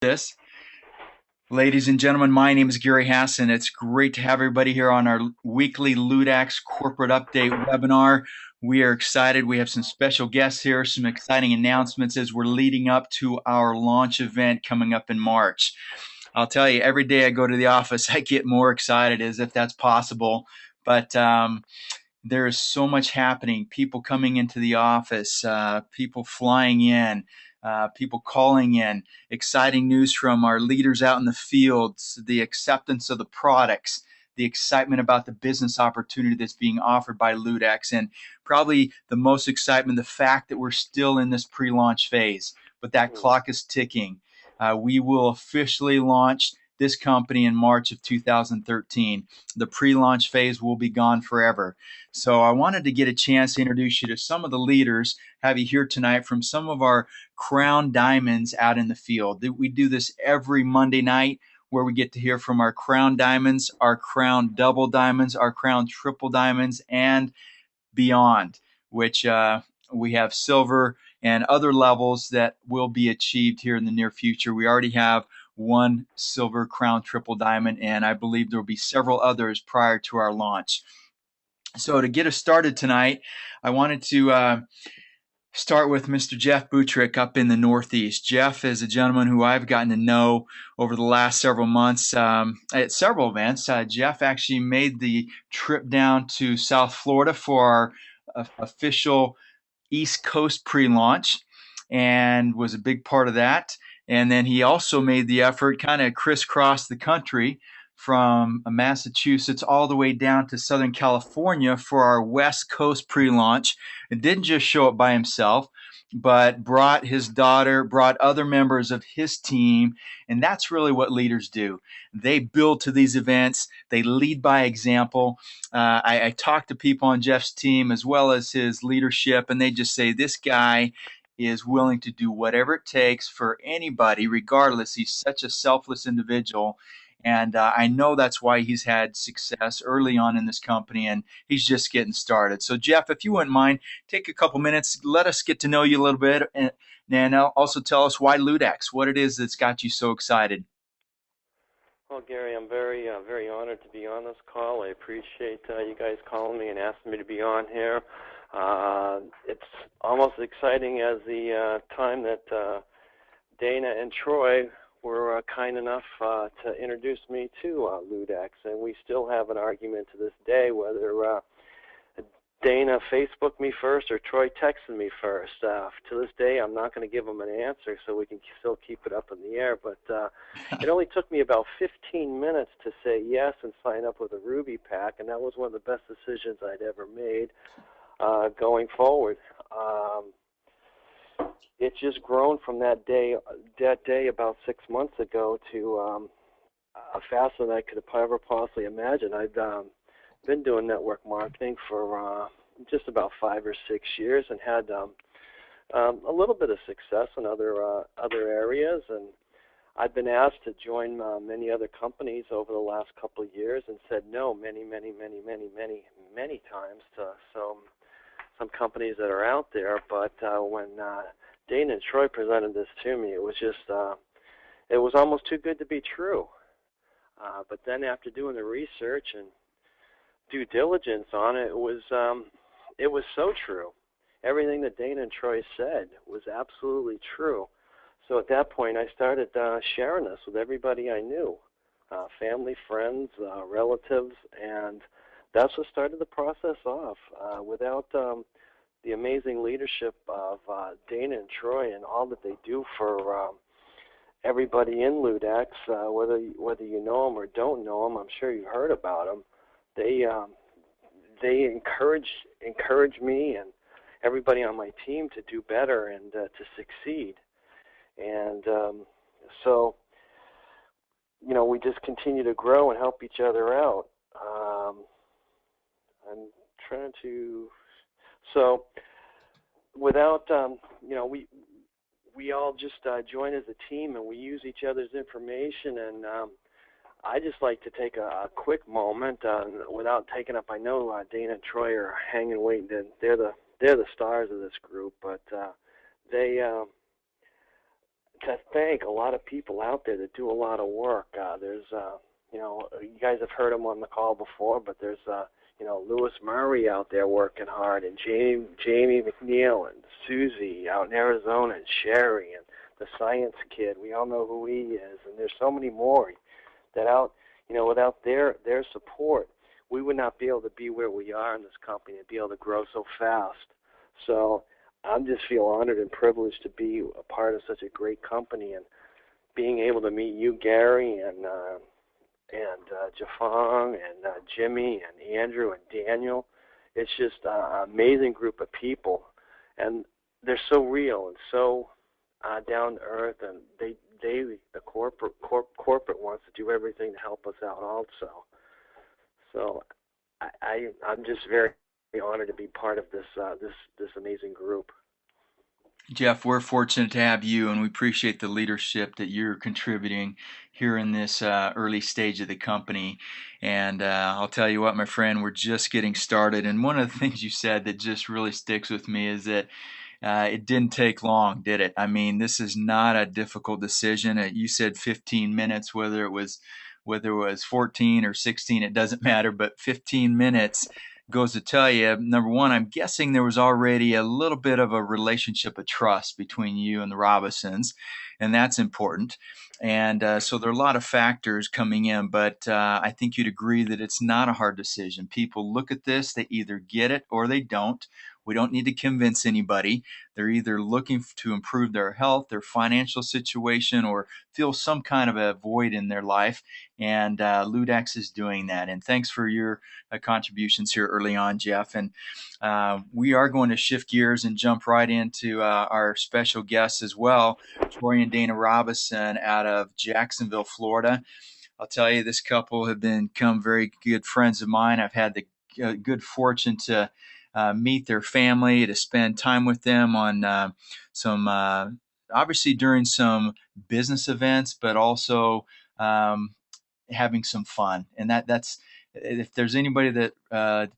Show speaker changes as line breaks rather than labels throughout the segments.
this. Ladies and gentlemen, my name is Gary Hassan. It's great to have everybody here on our weekly Ludaxx corporate update webinar. We are excited. We have some special guests here, some exciting announcements as we're leading up to our launch event coming up in March. I'll tell you, every day I go to the office, I get more excited as if that's possible. But there is so much happening. People coming into the office, people flying in, people calling in, exciting news from our leaders out in the fields, the acceptance of the products, the excitement about the business opportunity that's being offered by Ludaxx, and probably the most excitement, the fact that we're still in this pre-launch phase, but that clock is ticking. We will officially launch this company in March of 2013. The pre-launch phase will be gone forever. So I wanted to get a chance to introduce you to some of the leaders, have you here tonight from some of our crown diamonds out in the field. We do this every Monday night where we get to hear from our crown diamonds, our crown double diamonds, our crown triple diamonds, and beyond, which we have silver and other levels that will be achieved here in the near future. We already have one silver crown triple diamond, and I believe there will be several others prior to our launch. So to get us started tonight, I wanted to start with Mr. Jeff Burick up in the Northeast. Jeff is a gentleman who I've gotten to know over the last several months at several events. Jeff actually made the trip down to South Florida for our official East Coast pre-launch and was a big part of that. And then he also made the effort, kind of crisscross the country from Massachusetts all the way down to Southern California for our West Coast pre-launch. It didn't just show up by himself, but brought his daughter, brought other members of his team, and that's really what leaders do. They build to these events. They lead by example. I talk to people on Jeff's team as well as his leadership, and they just say, this guy is willing to do whatever it takes for anybody, regardless. He's such a selfless individual. And I know that's why he's had success early on in this company, and he's just getting started. So, Jeff, if you wouldn't mind, take a couple minutes, let us get to know you a little bit, and also tell us why Ludaxx, what it is that's got you so excited.
Well, Gary, I'm very honored to be on this call. I appreciate you guys calling me and asking me to be on here. It's almost as exciting as the time that Dana and Troy were kind enough to introduce me to Ludaxx, and we still have an argument to this day whether Dana Facebooked me first or Troy texted me first. To this day, I'm not going to give them an answer, so we can still keep it up in the air. But it only took me about 15 minutes to say yes and sign up with a Ruby Pack, and that was one of the best decisions I'd ever made going forward. It's just grown from that day about 6 months ago to faster than I could have ever possibly imagined. I've been doing network marketing for just about 5 or 6 years and had a little bit of success in other areas. And I've been asked to join many other companies over the last couple of years and said no many times to some companies that are out there. But when Dana and Troy presented this to me, it was just, it was almost too good to be true. But then after doing the research and due diligence on it, it was so true. Everything that Dana and Troy said was absolutely true. So at that point, I started sharing this with everybody I knew, family, friends, relatives, and that's what started the process off. Without the amazing leadership of Dana and Troy and all that they do for everybody in Ludaxx, whether you know them or don't know them, I'm sure you've heard about them. They encourage me and everybody on my team to do better and to succeed. And so, you know, we just continue to grow and help each other out. I'm trying to. So, without, you know, we all just join as a team and we use each other's information. And I just like to take a quick moment without taking up. I know Dana and Troy are hanging, waiting. They're the stars of this group, but they to thank a lot of people out there that do a lot of work. There's, you guys have heard him on the call before, but there's, Lewis Murray out there working hard, and Jamie McNeil and Susie out in Arizona, and Sherry and the Science Kid. We all know who he is, and there's so many more that without their support, we would not be able to be where we are in this company and be able to grow so fast. So I'm just feel honored and privileged to be a part of such a great company, and being able to meet you, Gary, and Jafang and Jimmy and Andrew and Daniel. It's just an amazing group of people, and they're so real and so down to earth, and the corporate wants to do everything to help us out also. So I'm just very honored to be part of this amazing group.
Jeff, we're fortunate to have you, and we appreciate the leadership that you're contributing here in this early stage of the company. And I'll tell you what, my friend, we're just getting started. And one of the things you said that just really sticks with me is that it didn't take long, did it? I mean, this is not a difficult decision. You said 15 minutes, whether it was 14 or 16, it doesn't matter, but 15 minutes goes to tell you, number one, I'm guessing there was already a little bit of a relationship of trust between you and the Robinsons, and that's important. And so there are a lot of factors coming in, but I think you'd agree that it's not a hard decision. People look at this, they either get it or they don't. We don't need to convince anybody. They're either looking to improve their health, their financial situation, or feel some kind of a void in their life. And Ludaxx is doing that. And thanks for your contributions here early on, Jeff. And we are going to shift gears and jump right into our special guests as well, Troy&Dana Robinson out of Jacksonville, Florida. I'll tell you, this couple have become very good friends of mine. I've had the good fortune to meet their family, to spend time with them on some, obviously during some business events, but also having some fun. And that's, if there's anybody that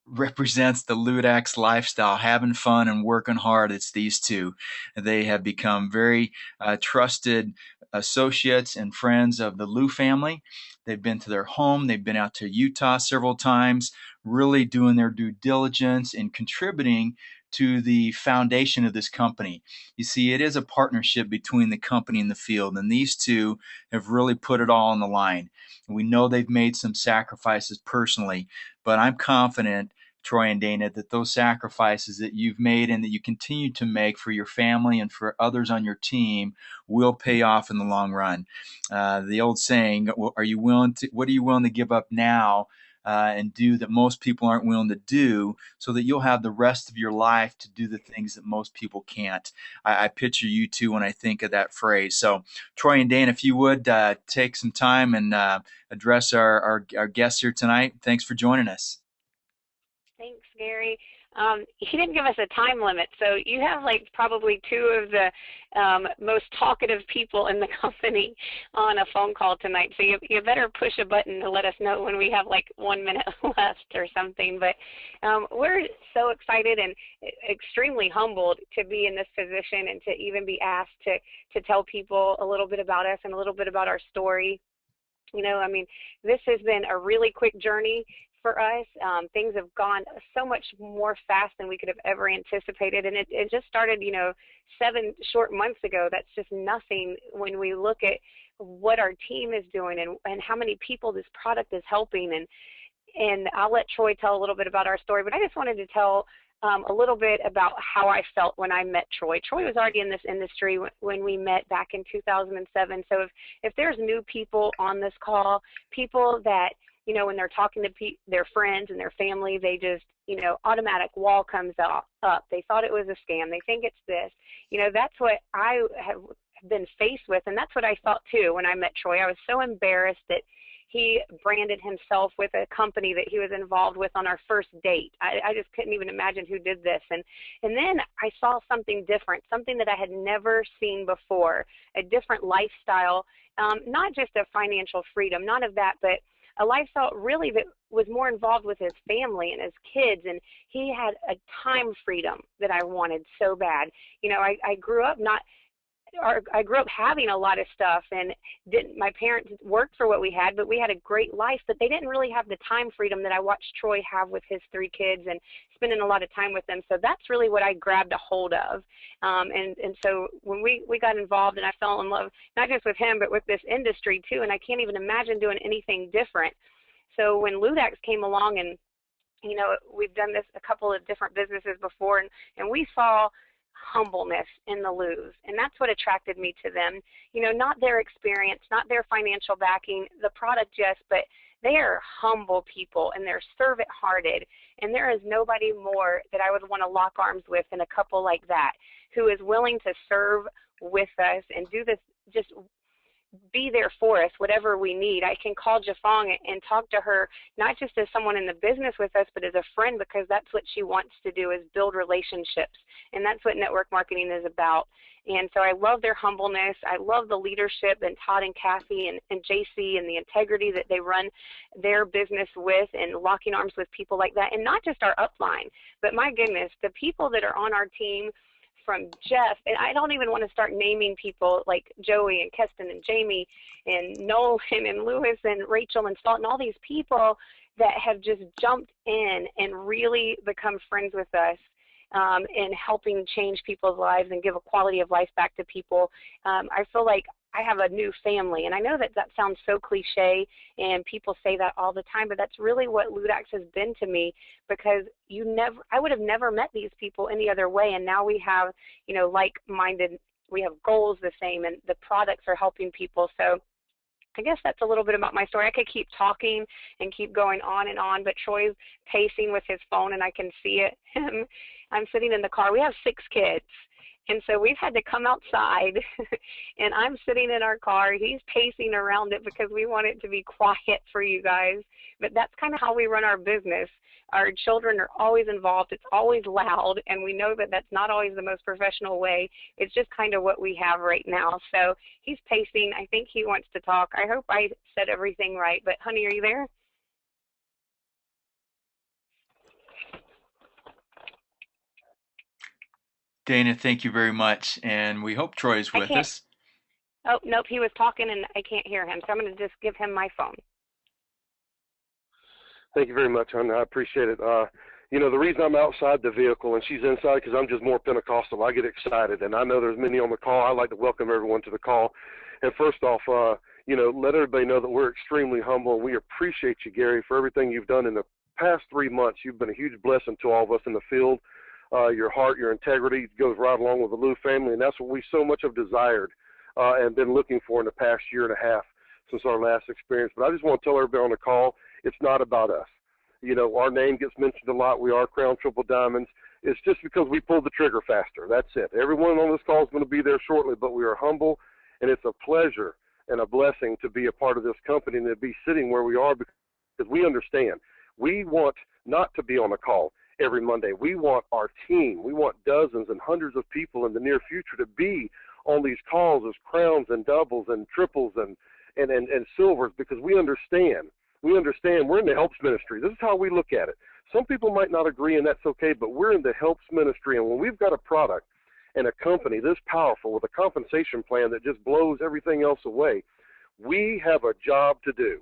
represents the Ludaxx lifestyle, having fun and working hard, it's these two. They have become very trusted associates and friends of the Lu family. They've been to their home. They've been out to Utah several times, really doing their due diligence and contributing to the foundation of this company. You see, it is a partnership between the company and the field, and these two have really put it all on the line. And we know they've made some sacrifices personally, but I'm confident, Troy&Dana, that those sacrifices that you've made and that you continue to make for your family and for others on your team will pay off in the long run. The old saying, what are you willing to give up now and do that most people aren't willing to do, so that you'll have the rest of your life to do the things that most people can't? I picture you two when I think of that phrase. So Troy&Dana, if you would take some time and address our guests here tonight. Thanks for joining us.
Thanks, Gary. He didn't give us a time limit, so you have like probably two of the most talkative people in the company on a phone call tonight. So you better push a button to let us know when we have like 1 minute left or something. But we're so excited and extremely humbled to be in this position and to even be asked to tell people a little bit about us and a little bit about our story. You know, I mean, this has been a really quick journey for us. Things have gone so much more fast than we could have ever anticipated, and it just started, 7 short months ago. That's just nothing when we look at what our team is doing and how many people this product is helping. And I'll let Troy tell a little bit about our story, but I just wanted to tell a little bit about how I felt when I met Troy. Troy was already in this industry when we met back in 2007. So if there's new people on this call, people that, when they're talking to their friends and their family, they just, automatic wall comes up. They thought it was a scam. They think it's this. That's what I have been faced with, and that's what I thought too when I met Troy. I was so embarrassed that he branded himself with a company that he was involved with on our first date. I just couldn't even imagine who did this. And then I saw something different, something that I had never seen before, a different lifestyle, not just a financial freedom, none of that, but a lifestyle really that was more involved with his family and his kids, and he had a time freedom that I wanted so bad. You know, I grew up I grew up having a lot of stuff, and my parents worked for what we had, but we had a great life, but they didn't really have the time freedom that I watched Troy have with his 3 kids and spending a lot of time with them. So that's really what I grabbed a hold of. And so when we got involved, and I fell in love, not just with him, but with this industry too, and I can't even imagine doing anything different. So when Ludaxx came along, and you know, we've done this a couple of different businesses before, and we saw humbleness in the Lus, and that's what attracted me to them. You know, not their experience, not their financial backing, the product, yes, but they are humble people, and they're servant-hearted, and there is nobody more that I would want to lock arms with than a couple like that, who is willing to serve with us and do this, just be there for us, whatever we need. I can call Jafong and talk to her, not just as someone in the business with us, but as a friend, because that's what she wants to do, is build relationships. And that's what network marketing is about. And so I love their humbleness. I love the leadership, and Todd and Kathy and JC, and the integrity that they run their business with, and locking arms with people like that. And not just our upline, but my goodness, the people that are on our team, from Jeff, and I don't even want to start naming people like Joey and Keston and Jamie and Nolan and Lewis and Rachel and Salt, and all these people that have just jumped in and really become friends with us in helping change people's lives and give a quality of life back to people. I feel like I have a new family, and I know that sounds so cliche, and people say that all the time, but that's really what Ludaxx has been to me, because I would have never met these people any other way, and now we have, you know, like-minded, we have goals the same, and the products are helping people. So I guess that's a little bit about my story. I could keep talking and keep going on and on, but Troy's pacing with his phone, and I can see it. I'm sitting in the car. We have 6 kids. And so we've had to come outside, and I'm sitting in our car. He's pacing around it because we want it to be quiet for you guys. But that's kind of how we run our business. Our children are always involved. It's always loud, and we know that that's not always the most professional way. It's just kind of what we have right now. So he's pacing. I think he wants to talk. I hope I said everything right. But, honey, are you there?
Dana, thank you very much, and we hope Troy's with us.
Oh, nope, he was talking, and I can't hear him, so I'm going to just give him my phone.
Thank you very much, hon. I appreciate it. You know, the reason I'm outside the vehicle and she's inside, because I'm just more Pentecostal. I get excited, and I know there's many on the call. I like to welcome everyone to the call. And first off, you know, let everybody know that we're extremely humble, and we appreciate you, Gary, for everything you've done in the past 3 months. You've been a huge blessing to all of us in the field. Your heart, your integrity goes right along with the Lou family, and that's what we so much have desired and been looking for in the past year and a half since our last experience. But I just want to tell everybody on the call, it's not about us. You know, our name gets mentioned a lot. We are Crown Triple Diamonds. It's just because we pulled the trigger faster. That's it. Everyone on this call is going to be there shortly, but we are humble, and it's a pleasure and a blessing to be a part of this company and to be sitting where we are, because we understand. We want not to be on a call every Monday. We want our team. We want dozens and hundreds of people in the near future to be on these calls as crowns and doubles and triples and silvers, because we understand. We understand we're in the helps ministry. This is how we look at it. Some people might not agree, and that's okay, but we're in the helps ministry, and when we've got a product and a company this powerful with a compensation plan that just blows everything else away, we have a job to do.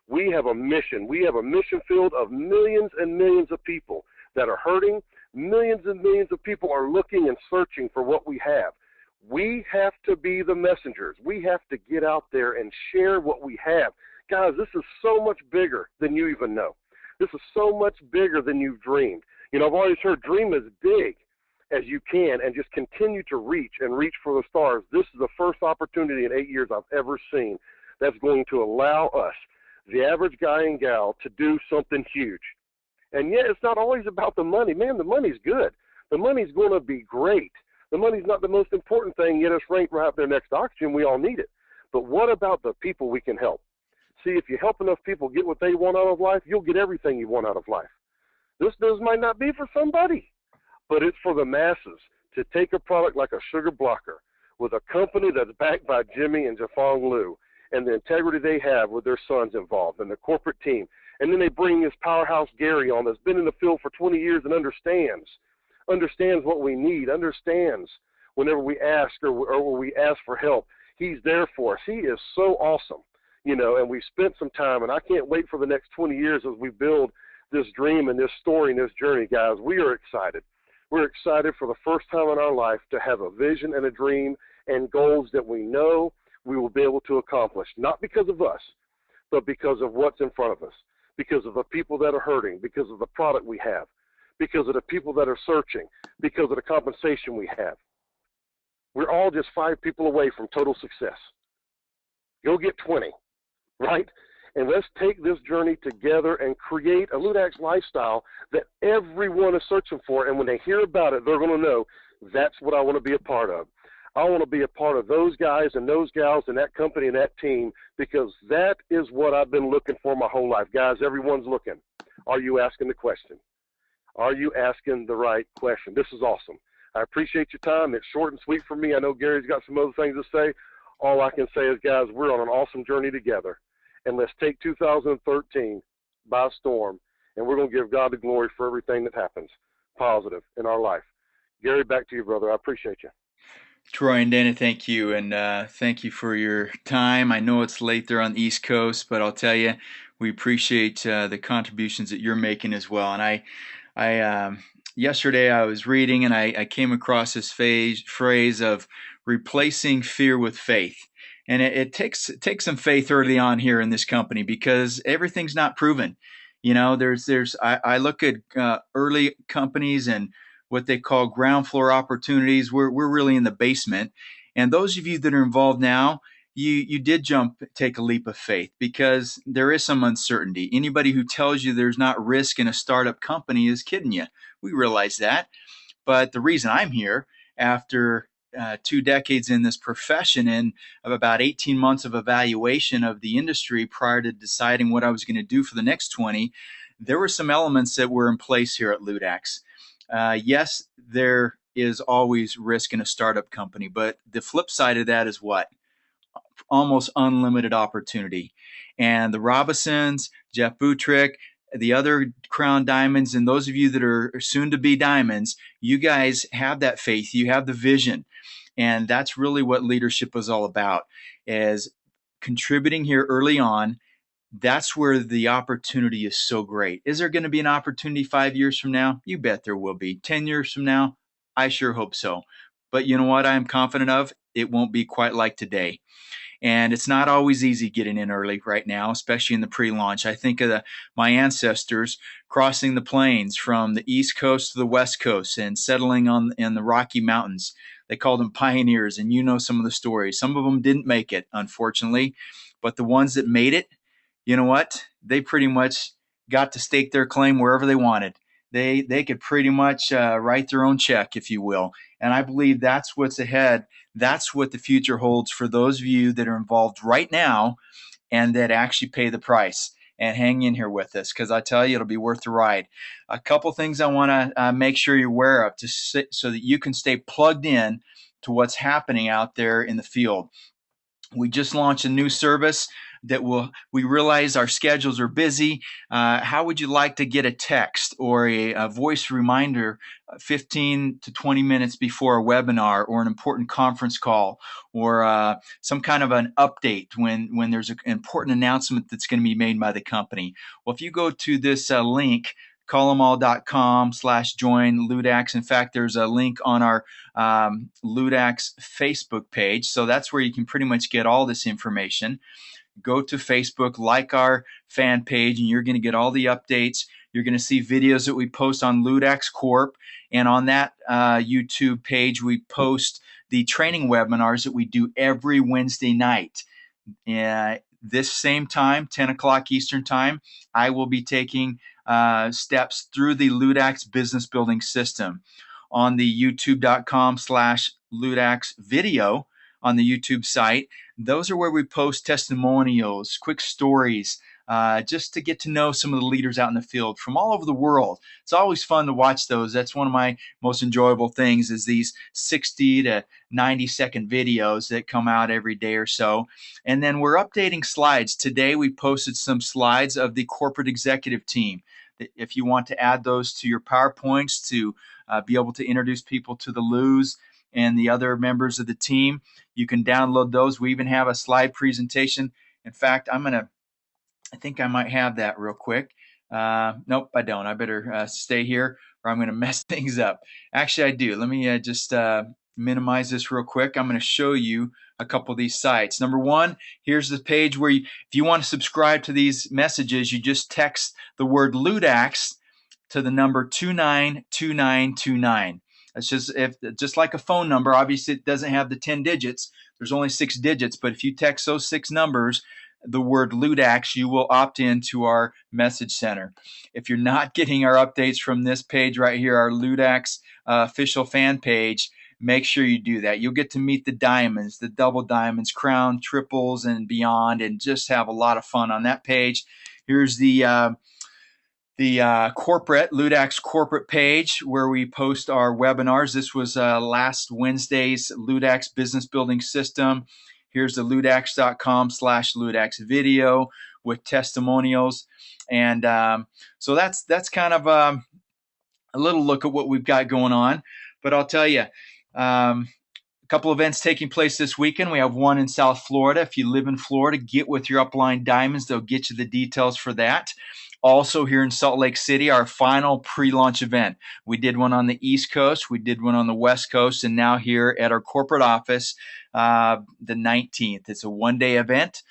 We have a mission. We have a mission field of millions and millions of people that are hurting. Millions and millions of people are looking and searching for what we have. We have to be the messengers. We have to get out there and share what we have. Guys, this is so much bigger than you even know. This is so much bigger than you've dreamed. You know, I've always heard dream as big as you can and just continue to reach and reach for the stars. This is the first opportunity in 8 years I've ever seen that's going to allow us, the average guy and gal, to do something huge. And yet it's not always about the money. Man, the money's good. The money's going to be great. The money's not the most important thing, yet it's ranked right up there next to oxygen. We all need it. But what about the people we can help? See, if you help enough people get what they want out of life, you'll get everything you want out of life. This might not be for somebody, but it's for the masses to take a product like a sugar blocker with a company that's backed by Jimmy and Jafong Liu and the integrity they have with their sons involved and the corporate team. And then they bring this powerhouse Gary on that's been in the field for 20 years and understands what we need, understands whenever we ask or we ask for help. He's there for us. He is so awesome, you know, and we spent some time, and I can't wait for the next 20 years as we build this dream and this story and this journey, guys. We are excited. We're excited for the first time in our life to have a vision and a dream and goals that we know we will be able to accomplish, not because of us, but because of what's in front of us, because of the people that are hurting, because of the product we have, because of the people that are searching, because of the compensation we have. We're all just 5 people away from total success. Go get 20, right? And let's take this journey together and create a Ludaxx lifestyle that everyone is searching for. And when they hear about it, they're going to know that's what I want to be a part of. I want to be a part of those guys and those gals and that company and that team, because that is what I've been looking for my whole life. Guys, everyone's looking. Are you asking the question? Are you asking the right question? This is awesome. I appreciate your time. It's short and sweet for me. I know Gary's got some other things to say. All I can say is, guys, we're on an awesome journey together. And let's take 2013 by storm, and we're going to give God the glory for everything that happens positive in our life. Gary, back to you, brother. I appreciate you.
Troy and Dana, thank you, and thank you for your time. I know it's late there on the East Coast, but I'll tell you, we appreciate the contributions that you're making as well. And I yesterday I was reading, and I came across this phrase of replacing fear with faith. And it takes some faith early on here in this company, because everything's not proven. You know, I look at early companies and what they call ground floor opportunities. We're really in the basement. And those of you that are involved now, you did take a leap of faith, because there is some uncertainty. Anybody who tells you there's not risk in a startup company is kidding you. We realize that. But the reason I'm here after 2 decades in this profession and of about 18 months of evaluation of the industry prior to deciding what I was going to do for the next 20, there were some elements that were in place here at Ludaxx. Yes, there is always risk in a startup company, but the flip side of that is what? Almost unlimited opportunity. And the Robinsons, Jeff Burick, the other Crown Diamonds, and those of you that are soon to be diamonds, you guys have that faith, you have the vision. And that's really what leadership is all about, is contributing here early on. That's where the opportunity is so great. Is there going to be an opportunity 5 years from now? You bet there will be. 10 years from now? I sure hope so. But you know what I'm confident of? It won't be quite like today. And it's not always easy getting in early right now, especially in the pre-launch. I think of my ancestors crossing the plains from the East Coast to the West Coast and settling in the Rocky Mountains. They called them pioneers, and you know some of the stories. Some of them didn't make it, unfortunately, but the ones that made it, you know what? They pretty much got to stake their claim wherever they wanted. They could pretty much write their own check, if you will. And I believe that's what's ahead. That's what the future holds for those of you that are involved right now and that actually pay the price and hang in here with us, because I tell you, it'll be worth the ride. A couple things I want to make sure you're aware of so that you can stay plugged in to what's happening out there in the field. We just launched a new service that we realize our schedules are busy. How would you like to get a text or a voice reminder 15 to 20 minutes before a webinar or an important conference call, or some kind of an update when there's an important announcement that's going to be made by the company? Well, if you go to this link, callthemall.com/join Ludaxx. In fact, there's a link on our Ludaxx Facebook page. So that's where you can pretty much get all this information. Go to Facebook, like our fan page, and you're going to get all the updates. You're going to see videos that we post on Ludaxx Corp. And on that YouTube page, we post the training webinars that we do every Wednesday night. This same time, 10 o'clock Eastern time, I will be taking steps through the Ludaxx business building system on the youtube.com/Ludaxx video on the YouTube site. Those are where we post testimonials, quick stories, just to get to know some of the leaders out in the field from all over the world. It's always fun to watch those. That's one of my most enjoyable things, is these 60 to 90-second videos that come out every day or so. And then we're updating slides. Today we posted some slides of the corporate executive team. If you want to add those to your PowerPoints to be able to introduce people to the Luz and the other members of the team, you can download those. We even have a slide presentation. In fact, I think I might have that real quick. Nope, I don't. I better stay here or I'm going to mess things up. Actually, I do. Let me just minimize this real quick. I'm going to show you a couple of these sites. Number one, here's the page where if you want to subscribe to these messages, you just text the word Ludaxx to the number 292929. That's just like a phone number. Obviously, it doesn't have the 10 digits. There's only 6 digits, but if you text those 6 numbers, the word Ludaxx, you will opt into our message center. If you're not getting our updates from this page right here, our Ludaxx official fan page, make sure you do that. You'll get to meet the diamonds, the double diamonds, crown, triples, and beyond, and just have a lot of fun on that page. Here's the corporate Ludaxx corporate page where we post our webinars. This was last Wednesday's Ludaxx business building system. Here's the ludaxx.com/Ludaxx video with testimonials. And so that's kind of a little look at what we've got going on. But I'll tell you, a couple events taking place this weekend. We have one in South Florida. If you live in Florida, get with your Upline Diamonds. They'll get you the details for that. Also here in Salt Lake City, our final pre-launch event. We did one on the East Coast, we did one on the West Coast, and now here at our corporate office, the 19th. It's a one-day event.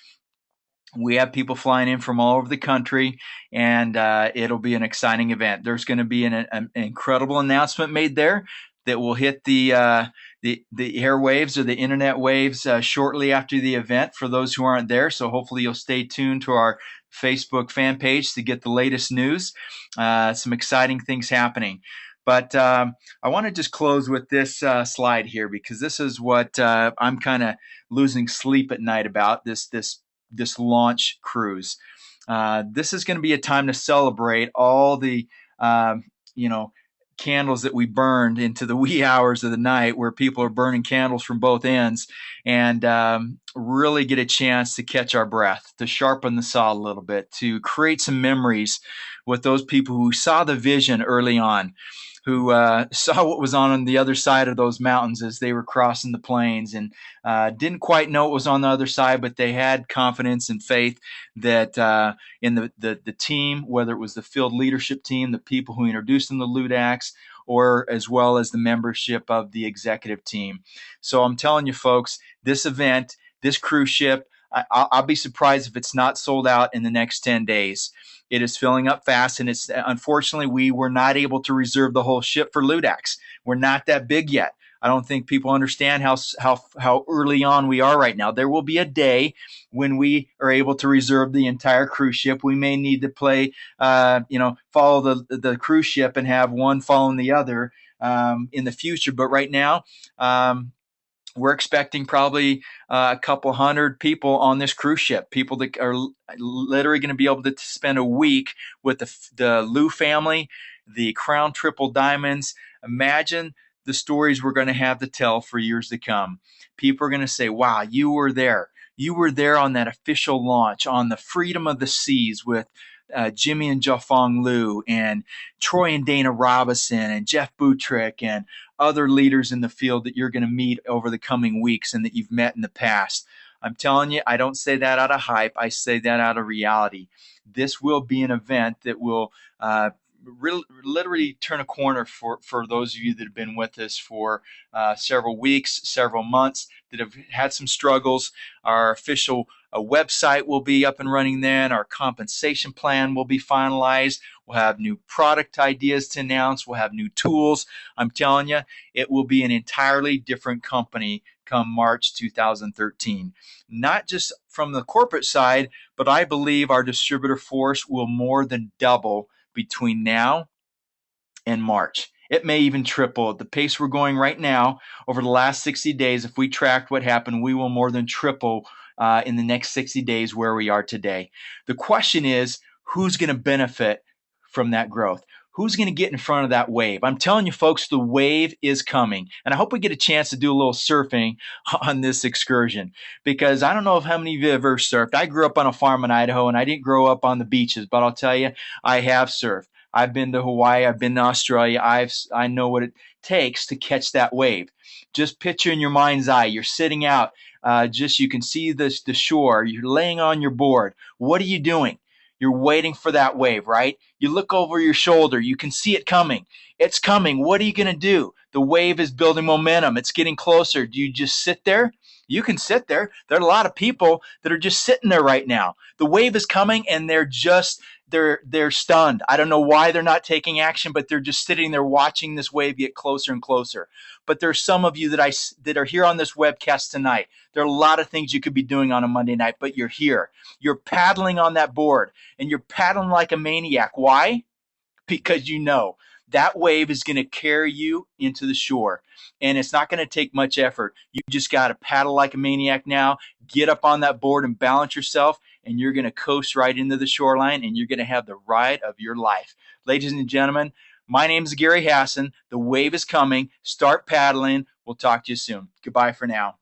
We have people flying in from all over the country, and it'll be an exciting event. There's going to be an incredible announcement made there that will hit the airwaves or the internet waves shortly after the event for those who aren't there. So hopefully you'll stay tuned to our Facebook fan page to get the latest news. Some exciting things happening. But I want to just close with this slide here, because this is what I'm kind of losing sleep at night about, this launch cruise. This is going to be a time to celebrate all the candles that we burned into the wee hours of the night, where people are burning candles from both ends, and really get a chance to catch our breath, to sharpen the saw a little bit, to create some memories with those people who saw the vision early on, who saw what was on the other side of those mountains as they were crossing the plains, and didn't quite know what was on the other side, but they had confidence and faith that in the team, whether it was the field leadership team, the people who introduced them to Ludaxx, or as well as the membership of the executive team. So I'm telling you, folks, this event, this cruise ship, I'll be surprised if it's not sold out in the next 10 days. It is filling up fast, and it's unfortunately we were not able to reserve the whole ship for Ludaxx. We're not that big yet. I don't think people understand how early on we are right now. There will be a day when we are able to reserve the entire cruise ship. We may need to follow the cruise ship and have one following the other in the future. But right now, we're expecting probably a couple hundred people on this cruise ship, people that are literally going to be able to spend a week with the Lou family, the Crown Triple Diamonds. Imagine the stories we're going to have to tell for years to come. People are going to say, wow, you were there. You were there on that official launch on the Freedom of the Seas with Jimmy and Jiafeng Liu and Troy&Dana Robinson and Jeff Boutrick and other leaders in the field that you're going to meet over the coming weeks and that you've met in the past. I'm telling you, I don't say that out of hype. I say that out of reality. This will be an event that will literally turn a corner for those of you that have been with us for several weeks, several months, that have had some struggles. Our official website will be up and running then. Our compensation plan will be finalized. We'll have new product ideas to announce. We'll have new tools. I'm telling you, it will be an entirely different company come March 2013. Not just from the corporate side, but I believe our distributor force will more than double between now and March. It may even triple. At the pace we're going right now, over the last 60 days, if we tracked what happened, we will more than triple in the next 60 days where we are today. The question is, who's going to benefit from that growth? Who's going to get in front of that wave? I'm telling you, folks, the wave is coming. And I hope we get a chance to do a little surfing on this excursion, because I don't know if how many of you have ever surfed. I grew up on a farm in Idaho, and I didn't grow up on the beaches, but I'll tell you, I have surfed. I've been to Hawaii. I've been to Australia. I know what it takes to catch that wave. Just picture in your mind's eye, you're sitting out, just you can see the shore. You're laying on your board. What are you doing? You're waiting for that wave, right? You look over your shoulder. You can see it coming. It's coming. What are you going to do? The wave is building momentum. It's getting closer. Do you just sit there? You can sit there. There are a lot of people that are just sitting there right now. The wave is coming, and they're stunned. I don't know why they're not taking action, but they're just sitting there watching this wave get closer and closer. But there's some of you that are here on this webcast tonight. There are a lot of things you could be doing on a Monday night, but you're here. You're paddling on that board, and you're paddling like a maniac. Why? Because you know that wave is going to carry you into the shore, and it's not going to take much effort. You just got to paddle like a maniac now, get up on that board and balance yourself, and you're going to coast right into the shoreline, and you're going to have the ride of your life. Ladies and gentlemen, my name is Gary Hassan. The wave is coming. Start paddling. We'll talk to you soon. Goodbye for now.